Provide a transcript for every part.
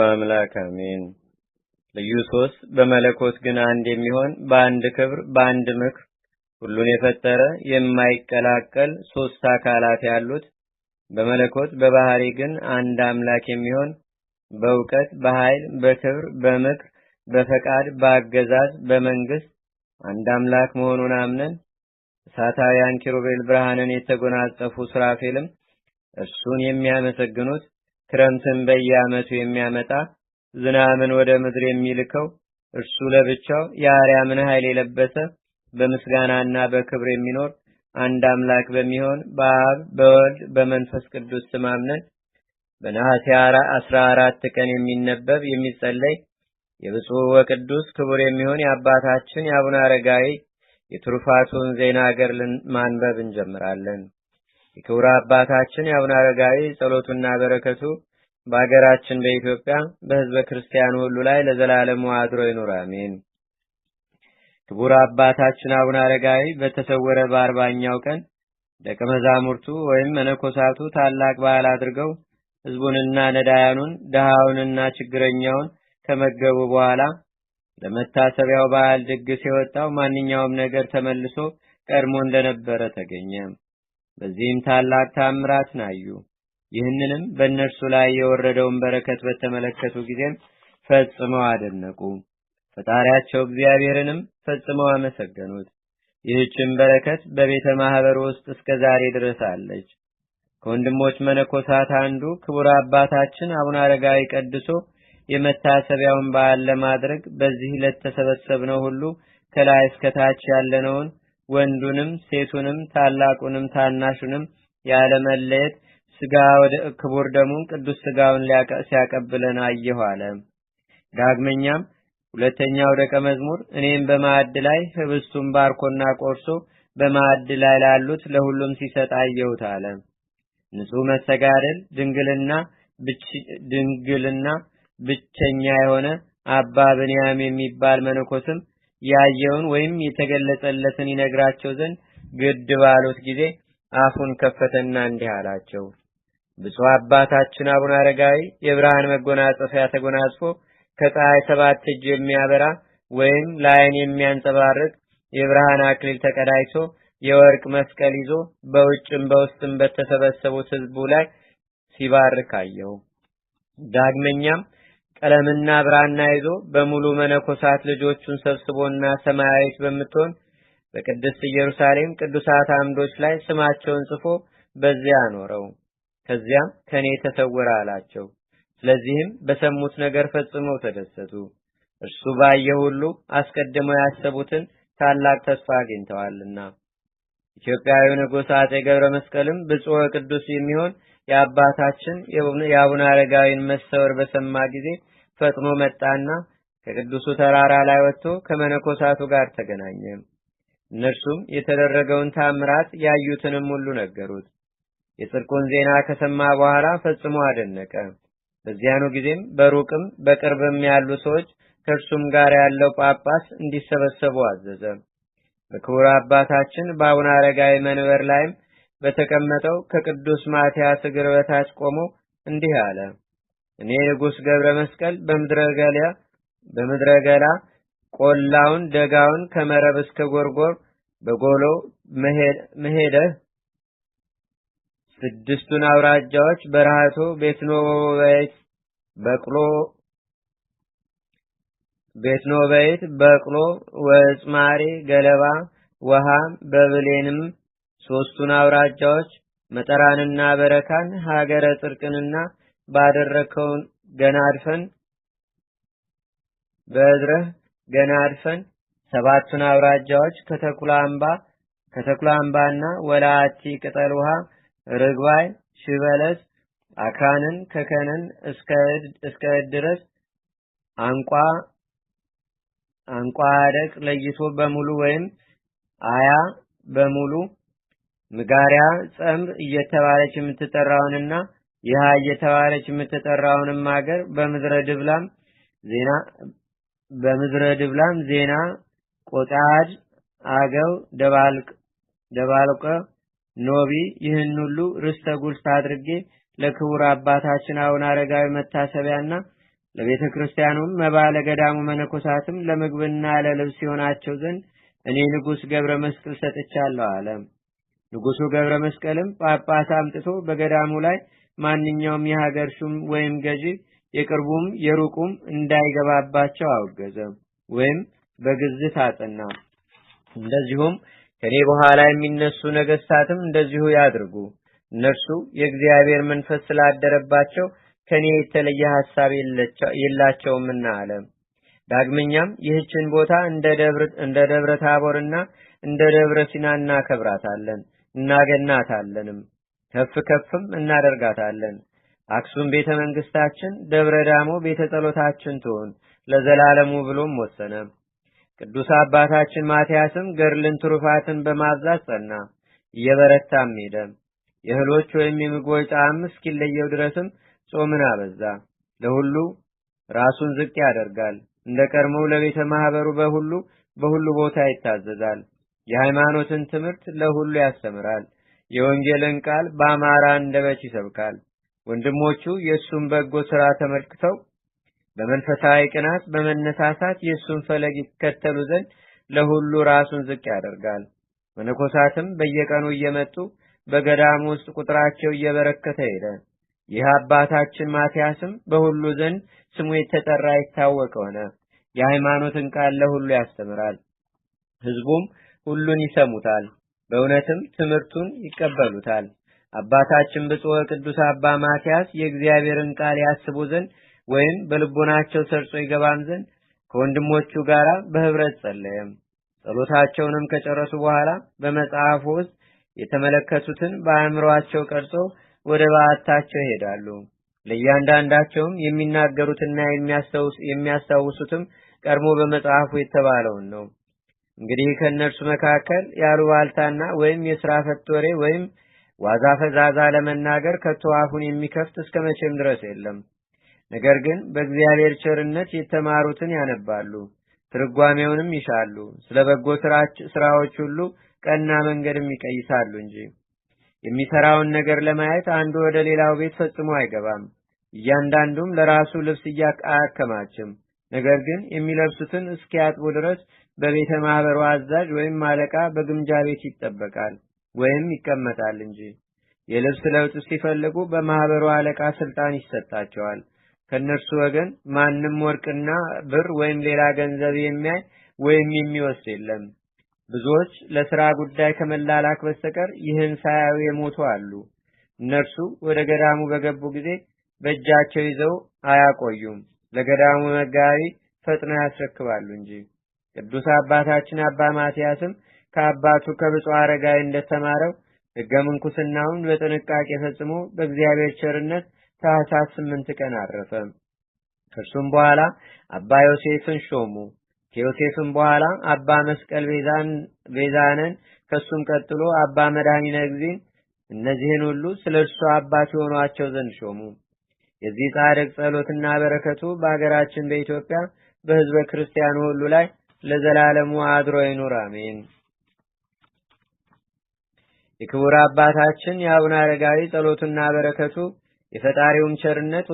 አምላክ አሜን። ልዩ ሶስት በመለኮት ግን አንድ የሚሆን በአንድ ክብር በአንድ ምክር ሁሉን የፈጠረ የማይቀላቀል ሶስት አካላት ያሉት በመለኮት በባህሪ ግን አንድ አምላክ የሚሆን በእውቀት በኃይል በክብር በምክር በፈቃድ በአገዛዝ በመንግስት አንድ አምላክ መሆኑን አምነን እሳታውያን ኪሩቤል ብርሃንን የተጎናጸፉ ሱራፌልም እርሱን የሚያመሰግኑት ክረምትን በየዓመቱ የሚያመጣ ዝናምን ወደ ምድር የሚልከው እርሱ ለብቻው የአርያምን ኃይል የለበሰ በምስጋናና በክብር የሚኖር አንድ አምላክ በሚሆን በአብ በወልድ በመንፈስ ቅዱስ ስም አምነን በነሐሴ 14 ቀን የሚነበብ የሚጸለይ የብፁዕ ወቅዱስ ክቡር የሚሆን የአባታችን የአቡነ አረጋዊ የትሩፋቱን ዜና ገድልን ማንበብ እንጀምራለን። የክቡር አባታችን የአቡነ አረጋዊ ጸሎቱና በረከቱ በአገራችን በኢትዮጵያ በሕዝበ ክርስቲያኑ ሁሉ ላይ ለዘላለሙ አድሮ ይኑር አሜን። ክቡር አባታችን አቡነ አረጋዊ በተሰወረ በ40ኛው ቀን ደቀ መዛሙርቱ ወይም መነኮሳቱ ታላቅ በዓል አድርገው ሕዝቡንና ነዳያኑን ድሃውንና ችግረኛውን ከመገቡ በኋላ ለመታሰቢያው በዓል ድግስ የወጣው ማንኛውም ነገር ተመልሶ ቀድሞ እንደነበረ ተገኘ። በዚህም ታላቅ ታምራትን አዩ። ይህንንም በእነርሱ ላይ የወረደውን በረከት በተመለከቱ ጊዜም ፈጽመው አደነቁ። ፈጣሪያቸው እግዚአብሔርንም ፈጽመው አመሰገኑት። ይህችን በረከት በቤተ ማህበር ውስጥ እስከ ዛሬ ድረስ አለች። ከወንድሞች መነኮሳት አንዱ ክቡር አባታችን አቡነ አረጋዊ ቀድሶ የመታሰቢያውን በዓል ለማድረግ በዚህ ለተሰበሰብነው ሁሉ ከላይ እስከ ታች ያለነውን ወንዱንም ሴቱንም ታላቁንም ታናሹንም ያለ መለየት ስጋ ወደ ክቡር ደሙን ቅዱስ ስጋውን ሲያቀብለን አየሁ አለ። ዳግመኛም ሁለተኛው ደቀ መዝሙር እኔም በማዕድ ላይ ህብስቱን ባርኮና ቆርሶ በማዕድ ላይ ላሉት ለሁሉም ሲሰጥ አየሁት አለ። ንጹሕ መስተጋድል ድንግልና ብቸኛ የሆነ አባ ብንያም የሚባል መነኮስም ያየውን ወይም የተገለጸለትን ይነግራቸው ዘንድ ግድ ባሉት ጊዜ አፉን ከፈተና እንዲህ አላቸው። ብፁዕ አባታችን አቡነ አረጋዊ የብርሃን መጎናጸፊያ ተጎናጽፎ ከፀሐይ 7 እጅ የሚያበራ ወይም ለዓይን የሚያንጸባርቅ የብርሃን አክሊል ተቀዳጅቶ የወርቅ መስቀል ይዞ በውጭም በውስጥም በተሰበሰቡት ሕዝቡ ላይ ሲባርክ አየሁ። ዳግመኛም ቀለምና ብራና ይዞ በሙሉ መነኮሳት ልጆቹን ሰብስቦና ሰማያዊት በምትሆን በቅድስት ኢየሩሳሌም ቅዱሳት አምዶች ላይ ስማቸውን ጽፎ በዚያ አኖረው። ከዚያም ከኔ ተሰወረ አላቸው። ስለዚህም በሰሙት ነገር ፈጽመው ተደሰቱ። እርሱ ባየ ሁሉ አስቀድመው ያሰቡትን ታላቅ ተስፋ አግኝተዋልና። ኢትዮጵያዊው ንጉሥ አፄ ገብረ መስቀልም ብፁዕ ቅዱስ የሚሆን የአባታችን የአቡነ አረጋዊን መሰወር በሰማ ጊዜ ፈጥኖ መጣና ከቅዱሱ ተራራ ላይ ወጥቶ ከመነኮሳቱ ጋር ተገናኘ። እነርሱም የተደረገውን ታምራት ያዩትንም ሁሉ ነገሩት። የጽድቁን ዜና ከሰማ በኋላ ፈጽሞ አደነቀ። በዚያኑ ጊዜም በሩቅም በቅርብም ያሉ ሰዎች ከእርሱም ጋር ያለው ጳጳስ እንዲሰበሰቡ አዘዘ። በክቡር አባታችን በአቡነ አረጋዊ መንበር ላይም በተቀመጠው ከቅዱስ ማትያስ እግር በታች ቆሞ እንዲህ አለ። እኔ ንጉሥ ገብረ መስቀል በምድረ ገላ ቆላውን ደጋውን ከመረብ እስከ ጎርጎር በጎሎ መሄደህ ስድስቱን አውራጃዎች በረሃቶ ቤትኖቤት በቅሎ ወጽማሬ ገለባ ወሃም በብሌንም ሶስቱን አውራጃዎች መጠራንና በረካን ሀገረ ጽርቅንና ባደረከውን ገናድፈን በእድረህ ገናድፈን ሰባቱን አውራጃዎች ከተኩላምባና ወላአቲ ቅጠል ውሃ ርግባይ ሽበለስ አክራንን ከከነን እስከ ድረስ አንቋ አደቅ ለይቶ በሙሉ ወይም አያ በሙሉ ምጋሪያ ጸምር እየተባለች የምትጠራውንና ይሃ እየተባለች የምትጠራውንም ሀገር በምድረ ድብላም ዜና ቆጣድ አገው ደባልቀ ኖቢ ይህን ሁሉ ርስተ ጉልት አድርጌ ለክቡር አባታችን አቡነ አረጋዊ መታሰቢያና ለቤተ ክርስቲያኑም መባ ለገዳሙ መነኮሳትም ለምግብና ለልብስ ይሆናቸው ዘንድ እኔ ንጉሥ ገብረ መስቀል ሰጥቻለሁ አለ። ንጉሡ ገብረ መስቀልም ጳጳስ አምጥቶ በገዳሙ ላይ ማንኛውም የሀገር ሹም ወይም ገዢ የቅርቡም የሩቁም እንዳይገባባቸው አወገዘ ወይም በግዝት አጸና። እንደዚሁም ከኔ በኋላ የሚነሱ ነገስታትም እንደዚሁ ያድርጉ። እነርሱ የእግዚአብሔር መንፈስ ስላደረባቸው ከኔ የተለየ ሐሳብ የላቸውምና አለ። ዳግመኛም ይህችን ቦታ እንደ ደብረ ታቦርና እንደ ደብረ ሲና እናከብራታለን እናገናታለንም፣ ከፍ ከፍም እናደርጋታለን። አክሱም ቤተ መንግስታችን፣ ደብረ ዳሞ ቤተ ጸሎታችን ትሆን ለዘላለሙ ብሎም ወሰነ። ቅዱስ አባታችን ማትያስም ገድልን ትሩፋትን በማብዛት ጸና፣ እየበረታም ሄደ። የእህሎች ወይም የምግቦች ጣዕም እስኪለየው ድረስም ጾምን አበዛ። ለሁሉ ራሱን ዝቅ ያደርጋል። እንደ ቀድሞው ለቤተ ማህበሩ በሁሉ ቦታ ይታዘዛል። የሃይማኖትን ትምህርት ለሁሉ ያስተምራል። የወንጌልን ቃል በአማራ አንደበት ይሰብካል። ወንድሞቹ የእሱን በጎ ሥራ ተመልክተው በመንፈሳዊ ቅናት በመነሳሳት የእሱን ፈለግ ይከተሉ ዘንድ ለሁሉ ራሱን ዝቅ ያደርጋል። መነኮሳትም በየቀኑ እየመጡ በገዳሙ ውስጥ ቁጥራቸው እየበረከተ ሄደ። ይህ አባታችን ማትያስም በሁሉ ዘንድ ስሙ የተጠራ ይታወቅ ሆነ። የሃይማኖትን ቃል ለሁሉ ያስተምራል። ሕዝቡም ሁሉን ይሰሙታል፣ በእውነትም ትምህርቱን ይቀበሉታል። አባታችን ብፁዕ ቅዱስ አባ ማትያስ የእግዚአብሔርን ቃል ያስቡ ዘንድ ወይም በልቦናቸው ሰርጾ ይገባም ዘንድ ከወንድሞቹ ጋር በህብረት ጸለየም። ጸሎታቸውንም ከጨረሱ በኋላ በመጽሐፉ ውስጥ የተመለከቱትን በአእምሮአቸው ቀርጾ ወደ በዓታቸው ይሄዳሉ። ለእያንዳንዳቸውም የሚናገሩትና የሚያስታውሱትም ቀድሞ በመጽሐፉ የተባለውን ነው። እንግዲህ ከእነርሱ መካከል ያሉባልታና ወይም የሥራ ፈት ወሬ ወይም ዋዛ ፈዛዛ ለመናገር ከቶ አፉን የሚከፍት እስከ መቼም ድረስ የለም። ነገር ግን በእግዚአብሔር ቸርነት የተማሩትን ያነባሉ፣ ትርጓሜውንም ይሻሉ። ስለ በጎ ስራዎች ሁሉ ቀና መንገድም ይቀይሳሉ እንጂ የሚሰራውን ነገር ለማየት አንዱ ወደ ሌላው ቤት ፈጽሞ አይገባም። እያንዳንዱም ለራሱ ልብስ አያከማችም። ነገር ግን የሚለብሱትን እስኪያጥቡ ድረስ በቤተ ማህበሩ አዛዥ ወይም አለቃ በግምጃ ቤት ይጠበቃል ወይም ይቀመጣል እንጂ። የልብስ ለውጥ ሲፈልጉ በማህበሩ አለቃ ስልጣን ይሰጣቸዋል። ከነርሱ ወገን ማንም ወርቅና ብር ወይም ሌላ ገንዘብ የሚያይ ወይም የሚወስድ የለም። ብዙዎች ለሥራ ጉዳይ ከመላላክ በስተቀር ይህን ሳያዩ የሞቱ አሉ። እነርሱ ወደ ገዳሙ በገቡ ጊዜ በእጃቸው ይዘው አያቆዩም፣ ለገዳሙ መጋቢ ፈጥነው ያስረክባሉ እንጂ። ቅዱስ አባታችን አባ ማትያስም ከአባቱ ከብፁዕ አረጋዊ እንደተማረው ሕገ ምንኩስናውን በጥንቃቄ ፈጽሞ በእግዚአብሔር ቸርነት ታኅሳስ 8 ቀን አረፈ። ከእርሱም በኋላ አባ ዮሴፍን ሾሙ። ከዮሴፍም በኋላ አባ መስቀል ቤዛነን፣ ከሱም ቀጥሎ አባ መድኃኒነ እግዚእን። እነዚህን ሁሉ ስለ እርሱ አባት የሆኗቸው ዘንድ ሾሙ። የዚህ ጻድቅ ጸሎትና በረከቱ በአገራችን በኢትዮጵያ በሕዝበ ክርስቲያኑ ሁሉ ላይ ለዘላለሙ አድሮ ይኑር፣ አሜን። የክቡር አባታችን የአቡነ አረጋዊ ጸሎቱና በረከቱ የፈጣሪውም ቸርነት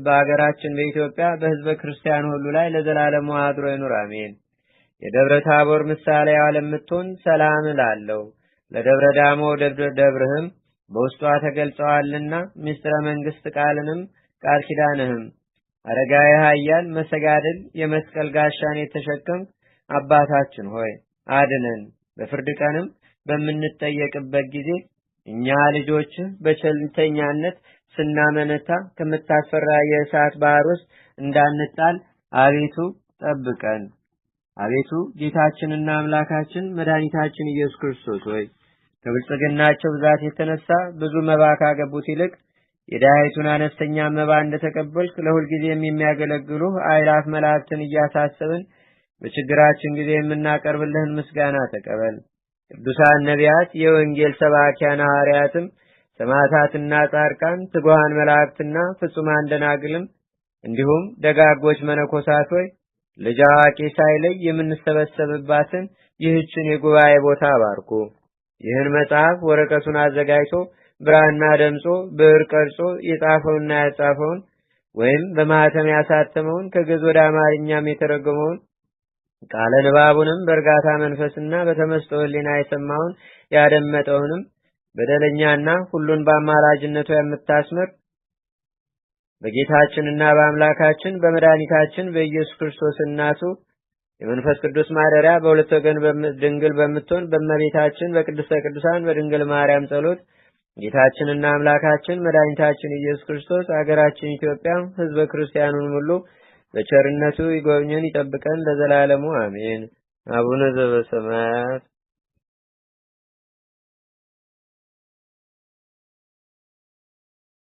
በአገራችን በኢትዮጵያ በሕዝበ ክርስቲያኑ ሁሉ ላይ ለዘላለሙ አድሮ ይኑር፣ አሜን። የደብረ ታቦር ምሳሌ ለምትሆን ሰላም እላለሁ። ለደብረ ዳሞ ደብርህም በውስጧ ተገልጸዋልና ምስጢረ መንግስት ቃልንም ቃል ኪዳንህም አረጋዊ ኃያል መሰጋድል የመስቀል ጋሻን የተሸከም አባታችን ሆይ አድነን። በፍርድ ቀንም በምንጠየቅበት ጊዜ እኛ ልጆች በቸልተኛነት ስናመነታ ከምታስፈራ የእሳት ባህር ውስጥ እንዳንጣል አቤቱ ጠብቀን። አቤቱ ጌታችንና አምላካችን መድኃኒታችን ኢየሱስ ክርስቶስ ሆይ ከብልጽግናቸው ብዛት የተነሳ ብዙ መባ ካገቡት ይልቅ የዳይቱን አነስተኛ መባ እንደተቀበልክ ለሁልጊዜም የሚያገለግሉ አእላፍ መላእክትን እያሳሰብን በችግራችን ጊዜ የምናቀርብልህን ምስጋና ተቀበል። ቅዱሳን ነቢያት፣ የወንጌል ሰባኪያን ሐዋርያትም፣ ሰማዕታትና ጻድቃን፣ ትጉሃን መላእክትና ፍጹማን ደናግልም እንዲሁም ደጋጎች መነኮሳት ሆይ ልጅ አዋቂ ሳይለይ የምንሰበሰብባትን ይህችን የጉባኤ ቦታ አባርኩ። ይህን መጽሐፍ ወረቀቱን አዘጋጅቶ ብራና ደምጾ ብዕር ቀርጾ የጻፈውና ያጻፈውን ወይም በማህተም ያሳተመውን ከግዕዝ ወደ አማርኛም የተረጎመውን ቃለ ንባቡንም በእርጋታ መንፈስና በተመስጦ ሕሊና የሰማውን ያደመጠውንም በደለኛና ሁሉን በአማላጅነቷ የምታስምር በጌታችንና በአምላካችን በመድኃኒታችን በኢየሱስ ክርስቶስ እናቱ የመንፈስ ቅዱስ ማደሪያ በሁለት ወገን ድንግል በምትሆን በእመቤታችን በቅድስተ ቅዱሳን በድንግል ማርያም ጸሎት ጌታችንና አምላካችን መድኃኒታችን ኢየሱስ ክርስቶስ አገራችን ኢትዮጵያ ሕዝበ ክርስቲያኑን ሁሉ በቸርነቱ ይጎብኘን ይጠብቀን ለዘላለሙ አሜን። አቡነ ዘበሰማያት